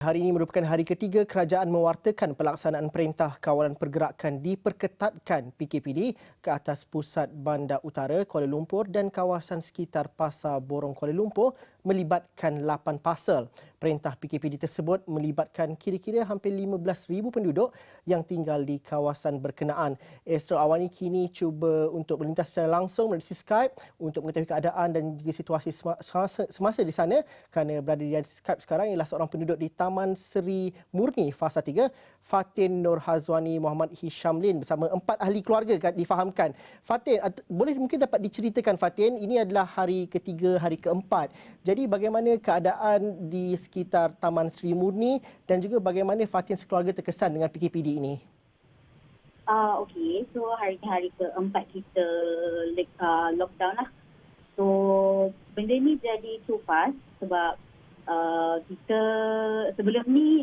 Hari ini merupakan hari ketiga kerajaan mewartakan pelaksanaan Perintah Kawalan Pergerakan diperketatkan PKPD ke atas pusat Bandar Utara Kuala Lumpur dan kawasan sekitar Pasar Borong Kuala Lumpur melibatkan 8 pasal. Perintah PKPD tersebut melibatkan kira-kira hampir 15,000 penduduk yang tinggal di kawasan berkenaan. Esra Awani kini cuba untuk melintas secara langsung melalui Skype untuk mengetahui keadaan dan juga situasi semasa di sana, kerana berada di Skype sekarang ialah seorang penduduk di Taman Seri Murni Fasa 3, Fatin Nur Hazwani Muhammad Hishamlin bersama 4 ahli keluarga difahamkan. Fatin, boleh mungkin dapat diceritakan Fatin, ini adalah hari ketiga, hari keempat. Jadi bagaimana keadaan di sekitar Taman Seri Murni dan juga bagaimana Fatin sekeluarga terkesan dengan PKPD ini? Okey, so hari ni hari keempat kita lockdown lah. So benda ni jadi too fast sebab kita sebelum ni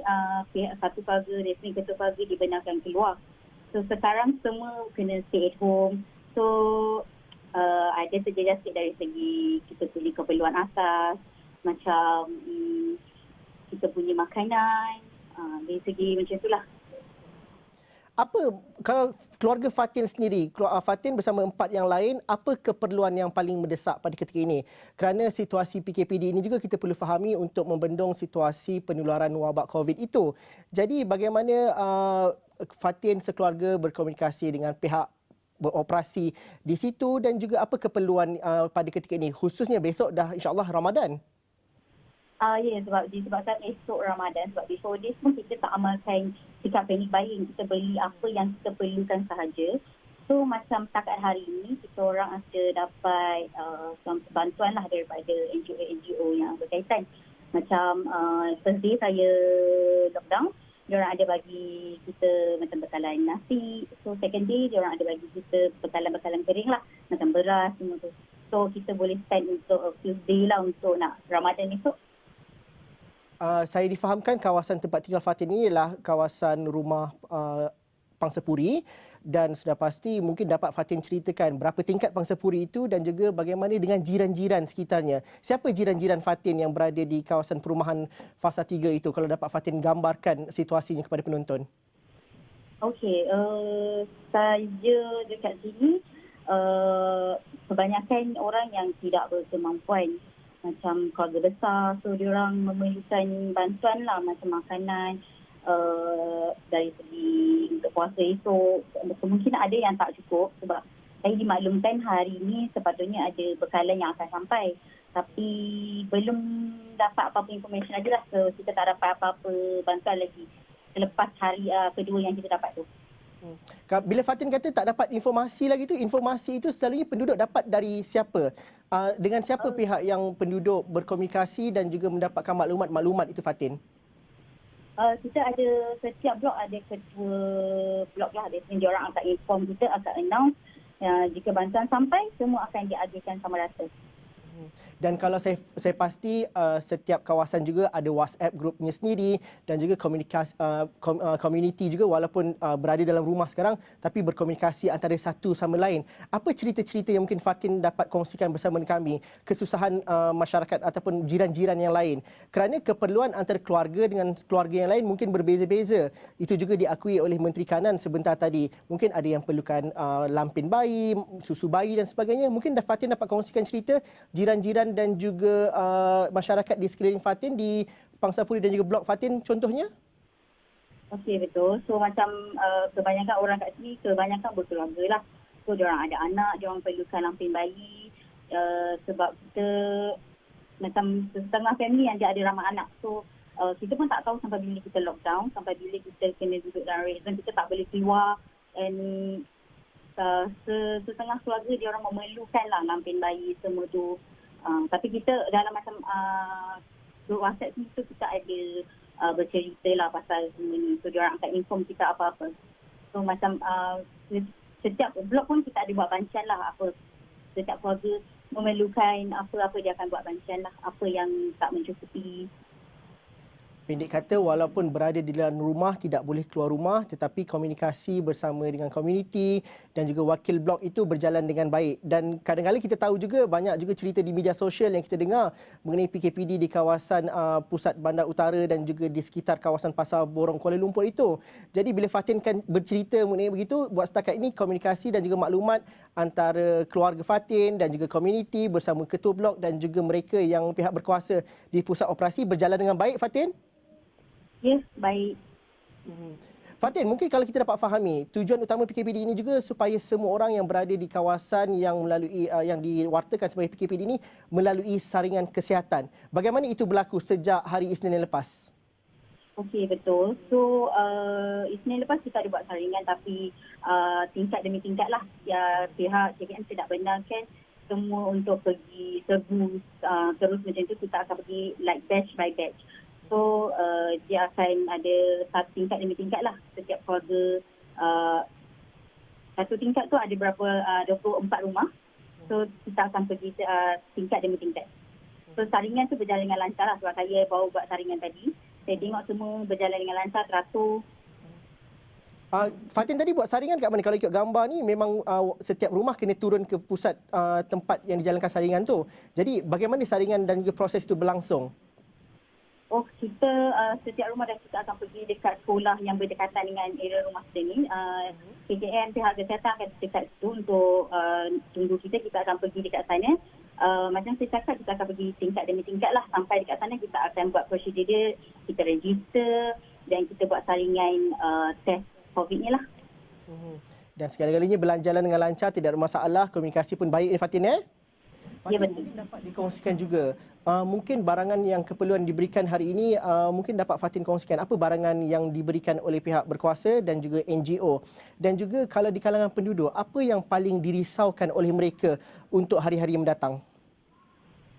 pihak satu keluarga, resmi ketua keluarga dibenarkan keluar. So sekarang semua kena stay at home. So ada terjejas sikit dari segi kita punya keperluan asas, macam kita punya makanan, dari segi macam itulah. Apa kalau keluarga Fatin sendiri, Fatin bersama 4 yang lain, apa keperluan yang paling mendesak pada ketika ini? Kerana situasi PKPD ini juga kita perlu fahami untuk membendung situasi penularan wabak COVID itu. Jadi bagaimana Fatin sekeluarga berkomunikasi dengan pihak beroperasi di situ dan juga apa keperluan pada ketika ini, khususnya besok dah insya-Allah Ramadan? Ya, disebabkan esok Ramadan, sebab before this pun kita tak amalkan sikap panic buying. Kita beli apa yang kita perlukan sahaja. So macam setakat hari ini, kita orang ada dapat bantuan lah daripada NGO yang berkaitan. Macam first day saya lockdown, diorang ada bagi kita macam bekalan nasi. So second day, diorang ada bagi kita bekalan-bekalan kering lah, macam beras semua tu. So kita boleh spend untuk a few day lah untuk nak Ramadan esok. Saya difahamkan kawasan tempat tinggal Fatin ini ialah kawasan rumah Pangsapuri dan sudah pasti mungkin dapat Fatin ceritakan berapa tingkat Pangsapuri itu dan juga bagaimana dengan jiran-jiran sekitarnya. Siapa jiran-jiran Fatin yang berada di kawasan perumahan Fasa 3 itu, kalau dapat Fatin gambarkan situasinya kepada penonton? Okey, saya dekat sini kebanyakan orang yang tidak berkemampuan, macam keluarga besar, so diorang memerlukan bantuan lah, macam makanan dari segi untuk puasa esok. Mungkin ada yang tak cukup sebab saya dimaklumkan hari ini sepatutnya ada bekalan yang akan sampai, tapi belum dapat apa-apa information lagi lah. So kita tak dapat apa-apa bantuan lagi selepas hari kedua yang kita dapat tu. Bila Fatin kata tak dapat informasi lagi tu, informasi itu selalunya penduduk dapat dari siapa? Dengan siapa pihak yang penduduk berkomunikasi dan juga mendapatkan maklumat-maklumat itu, Fatin? Kita ada setiap blok ada ketua blok lah. Biasanya diorang akan inform kita, akan announce jika bantuan sampai, semua akan diagihkan sama rata. Dan kalau saya pasti setiap kawasan juga ada WhatsApp grupnya sendiri dan juga community juga, walaupun berada dalam rumah sekarang tapi berkomunikasi antara satu sama lain. Apa cerita-cerita yang mungkin Fatin dapat kongsikan bersama dengan kami, kesusahan masyarakat ataupun jiran-jiran yang lain? Kerana keperluan antara keluarga dengan keluarga yang lain mungkin berbeza-beza. Itu juga diakui oleh Menteri Kanan sebentar tadi. Mungkin ada yang perlukan lampin bayi, susu bayi dan sebagainya. Mungkin Fatin dapat kongsikan cerita jiran-jiran dan juga masyarakat di sekeliling Fatin di Pangsapuri dan juga blok Fatin contohnya? Okey, betul. So macam kebanyakan orang kat sini, kebanyakan berkeluarga lah. So diorang ada anak, diorang perlukan lampin bayi. Sebab kita macam setengah family yang dia ada ramai anak. So kita pun tak tahu sampai bila kita lockdown, sampai bila kita kena duduk dalam red zone, kita tak boleh keluar. And setengah keluarga diorang memerlukan lah lampin bayi semua tu. Tapi kita dalam macam grup WhatsApp ni tu kita ada bercerita lah pasal semua ni. So diorang akan inform kita apa-apa. So macam setiap blok pun kita ada buat bancian lah, apa setiap keluarga memerlukan apa-apa dia akan buat bancian lah, apa yang tak mencukupi. Pendek kata, walaupun berada di dalam rumah tidak boleh keluar rumah, tetapi komunikasi bersama dengan komuniti dan juga wakil blok itu berjalan dengan baik. Dan kadang-kadang kita tahu juga banyak juga cerita di media sosial yang kita dengar mengenai PKPD di kawasan pusat Bandar Utara dan juga di sekitar kawasan Pasar Borong Kuala Lumpur itu. Jadi bila Fatin kan bercerita mengenai begitu, buat setakat ini komunikasi dan juga maklumat antara keluarga Fatin dan juga komuniti bersama ketua blok dan juga mereka yang pihak berkuasa di pusat operasi berjalan dengan baik, Fatin? Ya, baik. Fatin, mungkin kalau kita dapat fahami, tujuan utama PKPD ini juga supaya semua orang yang berada di kawasan yang melalui yang diwartakan sebagai PKPD ini melalui saringan kesihatan. Bagaimana itu berlaku sejak hari Isnin yang lepas? Okey, betul. So, Isnin lepas kita ada buat saringan tapi tingkat demi tingkat lah. Ya, pihak JKM tidak benarkan semua untuk pergi serbu terus macam tu. Kita akan pergi like batch by batch. So, dia akan ada satu tingkat demi tingkat lah. Setiap keluarga, satu tingkat tu ada berapa, 24 rumah. So, kita akan pergi tingkat demi tingkat. So, saringan tu berjalan dengan lancar lah. Sebab saya baru buat saringan tadi. Saya tengok semua berjalan dengan lancar, teratur. Fatin tadi buat saringan kat mana? Kalau ikut gambar ni memang setiap rumah kena turun ke pusat tempat yang dijalankan saringan tu. Jadi bagaimana saringan dan juga proses itu berlangsung? Oh, kita setiap rumah dan kita akan pergi dekat sekolah yang berdekatan dengan area rumah kita ni. KKM, pihak kesihatan akan dekat situ untuk tunggu kita. Kita akan pergi dekat sana. Macam saya cakap, kita akan pergi tingkat demi tingkat lah. Sampai dekat sana kita akan buat prosedur dia. Kita register dan kita buat saringan test COVID ni lah. Dan segala-galanya berjalan dengan lancar, tidak ada masalah. Komunikasi pun baik ni Fatin, Ya, Fatin, betul. mungkin dapat dikongsikan juga. Mungkin barangan yang keperluan diberikan hari ini, mungkin dapat Fatin kongsikan apa barangan yang diberikan oleh pihak berkuasa dan juga NGO. Dan juga kalau di kalangan penduduk, apa yang paling dirisaukan oleh mereka untuk hari-hari yang mendatang?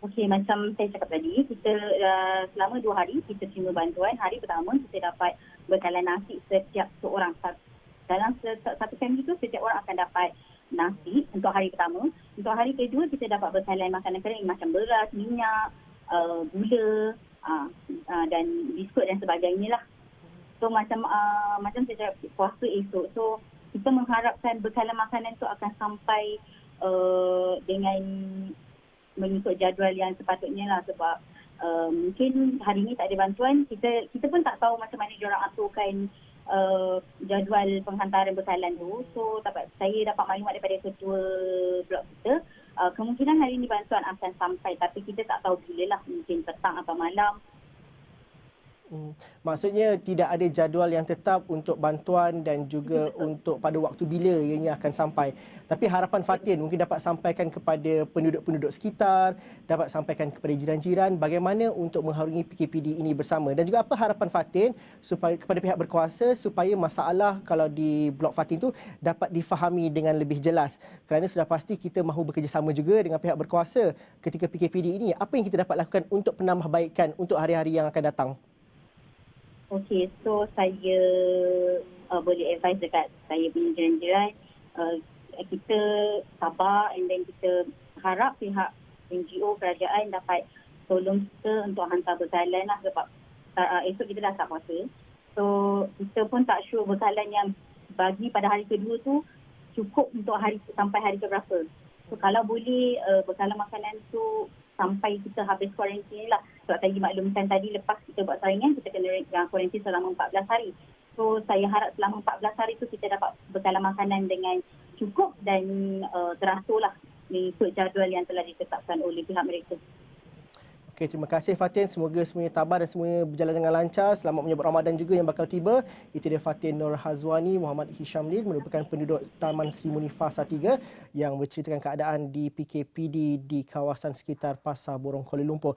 Okey, macam saya cakap tadi, kita selama 2 hari kita terima bantuan. Hari pertama kita dapat bekalan nasi setiap seorang. Dalam satu family tu setiap orang akan dapat nasi untuk hari pertama. Untuk hari kedua kita dapat bekalan makanan kering macam beras, minyak, gula dan biskut dan sebagainya lah. So macam saya cakap puasa esok. So kita mengharapkan bekalan makanan tu akan sampai dengan mengikut jadual yang sepatutnya lah, sebab mungkin hari ni tak ada bantuan. Kita pun tak tahu macam mana diorang aturkan jadual penghantaran bekalan tu. So saya dapat maklumat daripada ketua blok kita, kemungkinan hari ni bantuan akan sampai, tapi kita tak tahu bila lah, mungkin petang atau malam. Maksudnya tidak ada jadual yang tetap untuk bantuan dan juga untuk pada waktu bila ianya akan sampai. Tapi harapan Fatin mungkin dapat sampaikan kepada penduduk-penduduk sekitar, dapat sampaikan kepada jiran-jiran bagaimana untuk mengharungi PKPD ini bersama. Dan juga apa harapan Fatin supaya kepada pihak berkuasa supaya masalah kalau di blok Fatin tu dapat difahami dengan lebih jelas. Kerana sudah pasti kita mahu bekerjasama juga dengan pihak berkuasa ketika PKPD ini. Apa yang kita dapat lakukan untuk penambahbaikan untuk hari-hari yang akan datang? Okey, so saya boleh advise dekat saya punya jiran-jiran, kita sabar and then kita harap pihak NGO kerajaan dapat tolong kita untuk hantar bekalan lah, sebab esok kita dah start puasa. So kita pun tak sure bekalan yang bagi pada hari kedua tu cukup untuk sampai hari keberapa. So kalau boleh bekalan makanan tu sampai kita habis kuarantin lah. Sebab saya maklumkan tadi lepas kita buat saringan, kita kena kuarantin selama 14 hari. So saya harap selama 14 hari tu kita dapat bekalan makanan dengan cukup dan teratur lah mengikut jadual yang telah ditetapkan oleh pihak mereka. Okey, terima kasih Fatin. Semoga semuanya tabah dan semuanya berjalan dengan lancar. Selamat menyambut Ramadan juga yang bakal tiba. Itu dia Fatin Nur Hazwani Muhammad Hishamlin, merupakan penduduk Taman Sri Munifah Salatiga yang berceritakan keadaan di PKPD di kawasan sekitar Pasar Borong Kuala Lumpur.